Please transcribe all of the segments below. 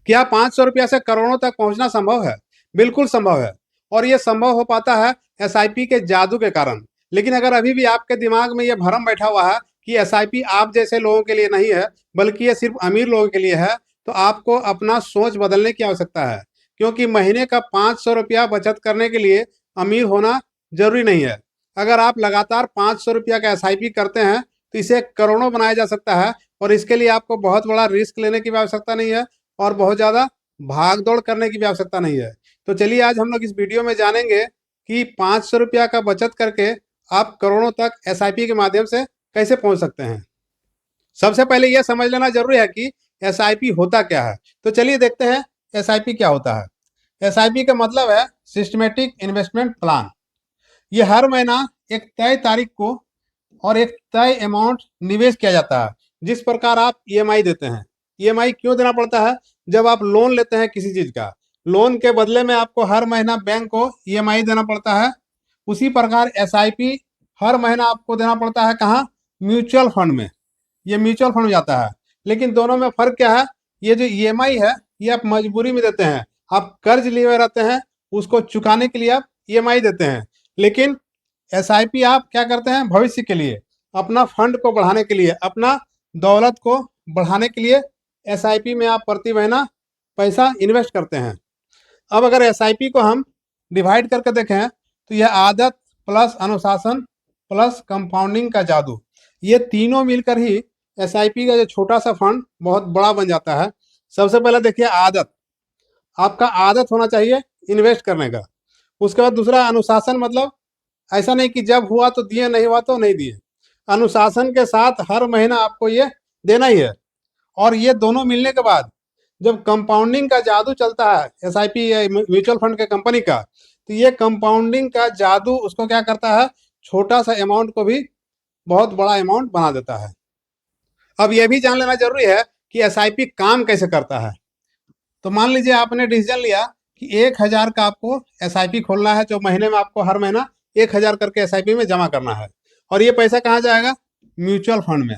क्या 500 रुपया से करोड़ों तक पहुंचना संभव है? बिल्कुल संभव है। और ये संभव हो पाता है एसआईपी के जादू के कारण। लेकिन अगर अभी भी आपके दिमाग में ये भ्रम बैठा हुआ है कि एसआईपी आप जैसे लोगों के लिए नहीं है, बल्कि ये सिर्फ अमीर लोगों के लिए है, तो आपको अपना सोच बदलने की आवश्यकता है। क्योंकि महीने का 500 रुपया बचत करने के लिए अमीर होना जरूरी नहीं है। अगर आप लगातार 500 रुपया का एसआईपी करते हैं तो इसे करोड़ों बनाया जा सकता है। और इसके लिए आपको बहुत बड़ा रिस्क लेने की भी आवश्यकता नहीं है और बहुत ज़्यादा भाग दौड़ करने की भी आवश्यकता नहीं है। तो चलिए आज हम लोग इस वीडियो में जानेंगे कि 500 रुपया का बचत करके आप करोड़ों तक एसआईपी के माध्यम से कैसे पहुंच सकते हैं। सबसे पहले यह समझ लेना जरूरी है कि एसआईपी होता क्या है। तो चलिए देखते हैं एसआईपी क्या होता है। एसआईपी का मतलब है सिस्टमेटिक इन्वेस्टमेंट प्लान। ये हर महीना एक तय तारीख को और एक तय अमाउंट निवेश किया जाता है। जिस प्रकार आप ईएमआई देते हैं, ईएमआई क्यों देना पड़ता है? जब आप लोन लेते हैं किसी चीज का, लोन के बदले में आपको हर महीना बैंक को ईएमआई देना पड़ता है। उसी प्रकार एसआईपी हर महीना आपको देना पड़ता है। कहाँ? म्यूचुअल फंड में। ये म्यूचुअल फंड में जाता है। लेकिन दोनों में फर्क क्या है? ये जो ईएमआई है ये आप मजबूरी में देते हैं, आप कर्ज लिए हुए रहते हैं, उसको चुकाने के लिए आप ईएमआई देते हैं। लेकिन एसआईपी आप क्या करते हैं? भविष्य के लिए, अपना फंड को बढ़ाने के लिए, अपना दौलत को बढ़ाने के लिए एसआईपी में आप प्रति महीना पैसा इन्वेस्ट करते हैं। अब अगर एसआईपी को हम डिवाइड करके देखें तो यह आदत प्लस अनुशासन प्लस कंपाउंडिंग का जादू, ये तीनों मिलकर ही एसआईपी का जो छोटा सा फंड बहुत बड़ा बन जाता है। सबसे पहले देखिए आदत, आपका आदत होना चाहिए इन्वेस्ट करने का। उसके बाद दूसरा अनुशासन, मतलब ऐसा नहीं कि जब हुआ तो दिए, नहीं हुआ तो नहीं दिए। अनुशासन के साथ हर महीना आपको ये देना ही है। और ये दोनों मिलने के बाद जब कंपाउंडिंग का जादू चलता है एसआईपी या म्यूचुअल फंड के कंपनी का, तो ये कंपाउंडिंग का जादू उसको क्या करता है? छोटा सा अमाउंट को भी बहुत बड़ा अमाउंट बना देता है। अब यह भी जान लेना जरूरी है कि एसआईपी काम कैसे करता है। तो मान लीजिए आपने डिसीजन लिया कि 1000 का आपको एसआईपी खोलना है, जो महीने में आपको हर महीना 1000 करके एसआईपी में जमा करना है। और ये पैसा कहाँ जाएगा? म्यूचुअल फंड में।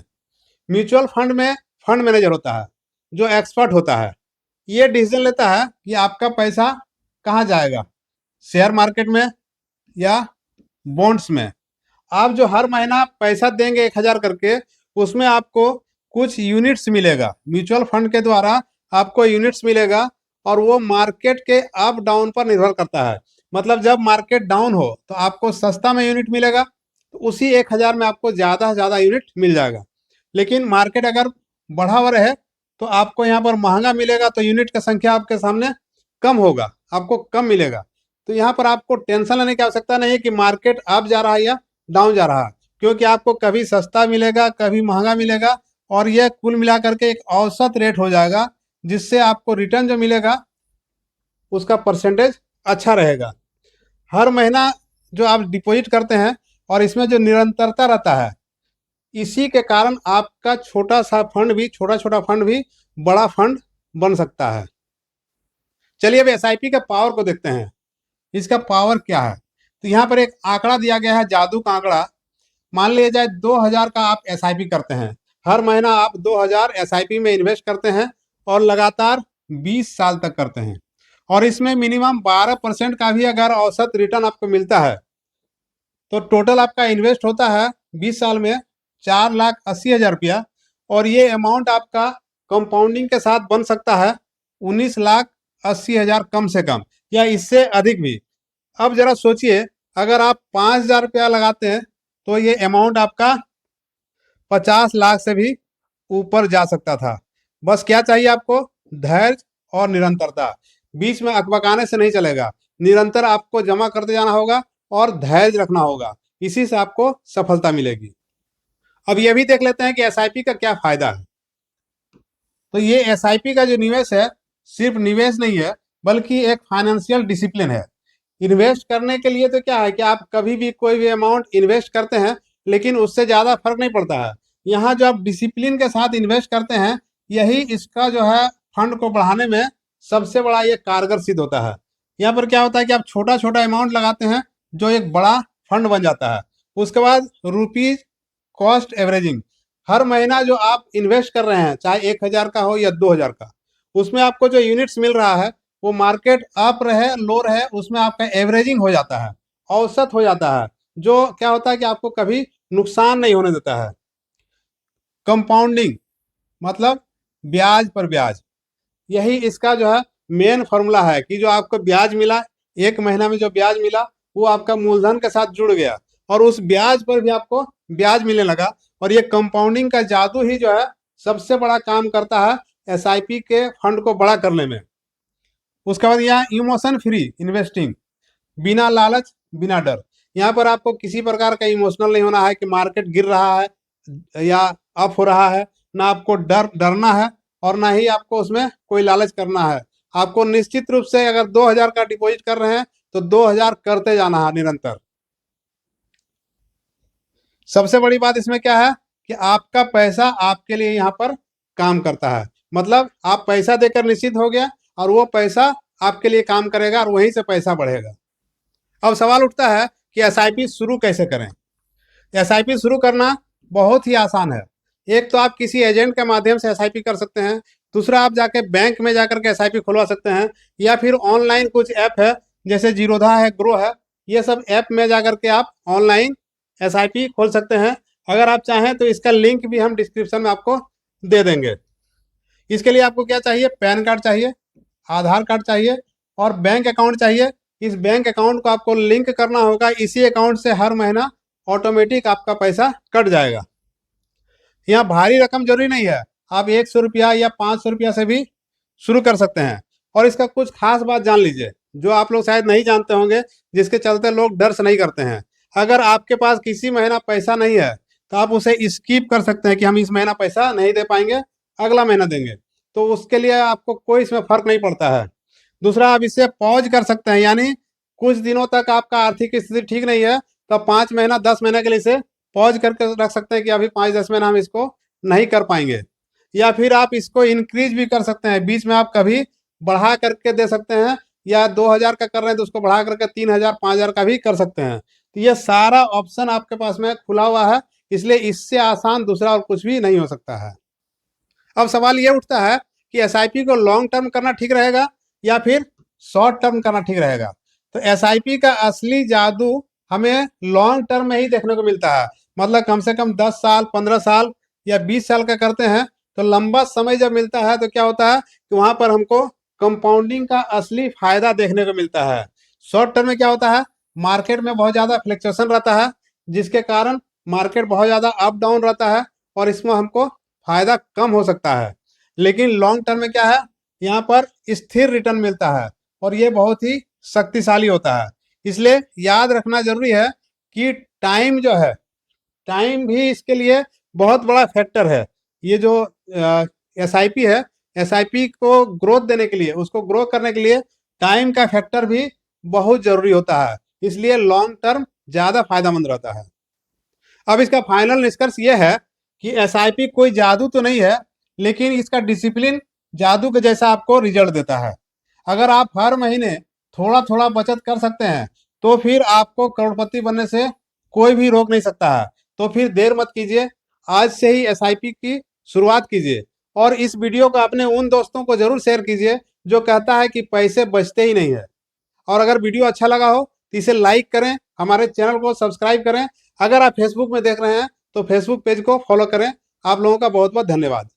म्यूचुअल फंड में फंड मैनेजर होता है जो एक्सपर्ट होता है। ये डिसीजन लेता है कि आपका पैसा कहाँ जाएगा, शेयर मार्केट में या बॉन्ड्स में। आप जो हर महीना पैसा देंगे 1000 करके, उसमें आपको कुछ यूनिट्स मिलेगा। म्यूचुअल फंड के द्वारा आपको यूनिट्स मिलेगा और वो मार्केट के अप डाउन पर निर्भर करता है। मतलब जब मार्केट डाउन हो तो आपको सस्ता में यूनिट मिलेगा, तो उसी 1000 में आपको ज़्यादा से ज़्यादा यूनिट मिल जाएगा। लेकिन मार्केट अगर बढ़ा हुआ रहे तो आपको यहाँ पर महंगा मिलेगा, तो यूनिट का संख्या आपके सामने कम होगा, आपको कम मिलेगा। तो यहाँ पर आपको टेंशन लेने की आवश्यकता नहीं है कि मार्केट अप जा रहा है या डाउन जा रहा है, क्योंकि आपको कभी सस्ता मिलेगा, कभी महंगा मिलेगा। और यह कुल मिलाकर के एक औसत रेट हो जाएगा, जिससे आपको रिटर्न जो मिलेगा उसका परसेंटेज अच्छा रहेगा। हर महीना जो आप डिपॉजिट करते हैं और इसमें जो निरंतरता रहता है, इसी के कारण आपका छोटा सा फंड भी, छोटा छोटा फंड भी बड़ा फंड बन सकता है। चलिए अब एसआईपी के पावर को देखते हैं, इसका पावर क्या है। तो यहाँ पर एक आंकड़ा दिया गया है, जादू का आंकड़ा। मान लिया जाए 2000 का आप एसआईपी करते हैं, हर महीना आप 2000 एसआईपी में इन्वेस्ट करते हैं और लगातार 20 साल तक करते हैं। और इसमें मिनिमम 12% का भी अगर औसत रिटर्न आपको मिलता है, तो टोटल आपका इन्वेस्ट होता है 20 साल में 4,80,000 रुपया। और ये अमाउंट आपका कंपाउंडिंग के साथ बन सकता है 19,80,000 कम से कम, या इससे अधिक भी। अब जरा सोचिए, अगर आप 5,000 रुपया लगाते हैं तो ये अमाउंट आपका 50 लाख से भी ऊपर जा सकता था। बस क्या चाहिए आपको? धैर्य और निरंतरता। बीच में अकबकाने से नहीं चलेगा, निरंतर आपको जमा करते जाना होगा और धैर्य रखना होगा। इसी से आपको सफलता मिलेगी। अब ये भी देख लेते हैं कि एसआईपी का क्या फायदा है। तो ये एसआईपी का जो निवेश है, सिर्फ निवेश नहीं है, बल्कि एक फाइनेंशियल डिसिप्लिन है। इन्वेस्ट करने के लिए तो क्या है कि आप कभी भी कोई भी अमाउंट इन्वेस्ट करते हैं, लेकिन उससे ज़्यादा फर्क नहीं पड़ता है। यहाँ जो आप डिसिप्लिन के साथ इन्वेस्ट करते हैं, यही इसका जो है फंड को बढ़ाने में सबसे बड़ा ये कारगर सिद्ध होता है। यहाँ पर क्या होता है कि आप छोटा छोटा अमाउंट लगाते हैं जो एक बड़ा फंड बन जाता है। उसके बाद रुपीज कॉस्ट एवरेजिंग, हर महीना जो आप इन्वेस्ट कर रहे हैं, चाहे 1000 का हो या 2000 का, उसमें आपको जो यूनिट्स मिल रहा है वो मार्केट अप रहे लो रहे उसमें आपका एवरेजिंग हो जाता है, औसत हो जाता है, जो क्या होता है कि आपको कभी नुकसान नहीं होने देता है। कंपाउंडिंग मतलब ब्याज पर ब्याज, यही इसका जो है मेन फॉर्मूला है कि जो आपको ब्याज मिला, एक महीना में जो ब्याज मिला वो आपका मूलधन के साथ जुड़ गया और उस ब्याज पर भी आपको ब्याज मिलने लगा। और ये कंपाउंडिंग का जादू ही जो है सबसे बड़ा काम करता है एसआईपी के फंड को बड़ा करने में। उसके बाद यहाँ इमोशन फ्री इन्वेस्टिंग, बिना लालच बिना डर। यहाँ पर आपको किसी प्रकार का इमोशनल नहीं होना है कि मार्केट गिर रहा है या अप हो रहा है, ना आपको डरना है और ना ही आपको उसमें कोई लालच करना है। आपको निश्चित रूप से अगर 2000 का डिपॉजिट कर रहे हैं तो 2000 करते जाना है निरंतर। सबसे बड़ी बात इसमें क्या है कि आपका पैसा आपके लिए यहाँ पर काम करता है, मतलब आप पैसा देकर निश्चित हो गया और वो पैसा आपके लिए काम करेगा और वहीं से पैसा बढ़ेगा। अब सवाल उठता है कि एसआईपी शुरू कैसे करें। एसआईपी शुरू करना बहुत ही आसान है। एक तो आप किसी एजेंट के माध्यम से एसआईपी कर सकते हैं, दूसरा आप जाके बैंक में जाकर के एसआईपी खुलवा सकते हैं, या फिर ऑनलाइन कुछ ऐप है जैसे जीरोधा है, ग्रो है, ये सब ऐप में जाकर के आप ऑनलाइन एसआईपी खोल सकते हैं। अगर आप चाहें तो इसका लिंक भी हम डिस्क्रिप्शन में आपको दे देंगे। इसके लिए आपको क्या चाहिए, पैन कार्ड चाहिए, आधार कार्ड चाहिए और बैंक अकाउंट चाहिए। इस बैंक अकाउंट को आपको लिंक करना होगा, इसी अकाउंट से हर महीना ऑटोमेटिक आपका पैसा कट जाएगा। यहाँ भारी रकम जरूरी नहीं है, आप 100 रुपया या 500 रुपया से भी शुरू कर सकते हैं। और इसका कुछ खास बात जान लीजिए जो आप लोग शायद नहीं जानते होंगे, जिसके चलते लोग डर से नहीं करते हैं। अगर आपके पास किसी महीना पैसा नहीं है तो आप उसे स्किप कर सकते हैं कि हम इस महीना पैसा नहीं दे पाएंगे, अगला महीना देंगे, तो उसके लिए आपको कोई इसमें फर्क नहीं पड़ता है। दूसरा, आप इसे पॉज कर सकते हैं, यानी कुछ दिनों तक आपका आर्थिक स्थिति ठीक नहीं है तो 5 महीना 10 महीने के लिए इसे पॉज करके रख सकते हैं कि अभी 5-10 महीना हम इसको नहीं कर पाएंगे। या फिर आप इसको इंक्रीज भी कर सकते हैं, बीच में आप कभी बढ़ा करके दे सकते हैं, या 2000 का कर रहे हैं तो उसको बढ़ा करके 3000 5000 का भी कर सकते हैं। तो ये सारा ऑप्शन आपके पास में खुला हुआ है, इसलिए इससे आसान दूसरा और कुछ भी नहीं हो सकता है। अब सवाल ये उठता है कि एसआईपी को लॉन्ग टर्म करना ठीक रहेगा या फिर शॉर्ट टर्म करना ठीक रहेगा। तो एसआईपी का असली जादू हमें लॉन्ग टर्म में ही देखने को मिलता है, मतलब कम से कम 10 साल 15 साल या 20 साल का करते हैं तो लंबा समय जब मिलता है तो क्या होता है कि वहां पर हमको कंपाउंडिंग का असली फायदा देखने को मिलता है। शॉर्ट टर्म में क्या होता है, मार्केट में बहुत ज्यादा फ्लक्चुएशन रहता है, जिसके कारण मार्केट बहुत ज्यादा अप डाउन रहता है और इसमें हमको फायदा कम हो सकता है। लेकिन लॉन्ग टर्म में क्या है, यहाँ पर स्थिर रिटर्न मिलता है और ये बहुत ही शक्तिशाली होता है। इसलिए याद रखना जरूरी है कि टाइम जो है, टाइम भी इसके लिए बहुत बड़ा फैक्टर है। ये जो एसआईपी है, एसआईपी को ग्रोथ देने के लिए, उसको ग्रो करने के लिए टाइम का फैक्टर भी बहुत जरूरी होता है, इसलिए लॉन्ग टर्म ज्यादा फायदेमंद रहता है। अब इसका फाइनल निष्कर्ष ये है कि एसआईपी कोई जादू तो नहीं है, लेकिन इसका डिसिप्लिन जादू के जैसा आपको रिजल्ट देता है। अगर आप हर महीने थोड़ा थोड़ा बचत कर सकते हैं तो फिर आपको करोड़पति बनने से कोई भी रोक नहीं सकता है। तो फिर देर मत कीजिए, आज से ही एसआईपी की शुरुआत कीजिए और इस वीडियो को अपने उन दोस्तों को जरूर शेयर कीजिए जो कहता है कि पैसे बचते ही नहीं है। और अगर वीडियो अच्छा लगा हो तो इसे लाइक करें, हमारे चैनल को सब्सक्राइब करें। अगर आप फेसबुक में देख रहे हैं तो फेसबुक पेज को फॉलो करें। आप लोगों का बहुत बहुत धन्यवाद।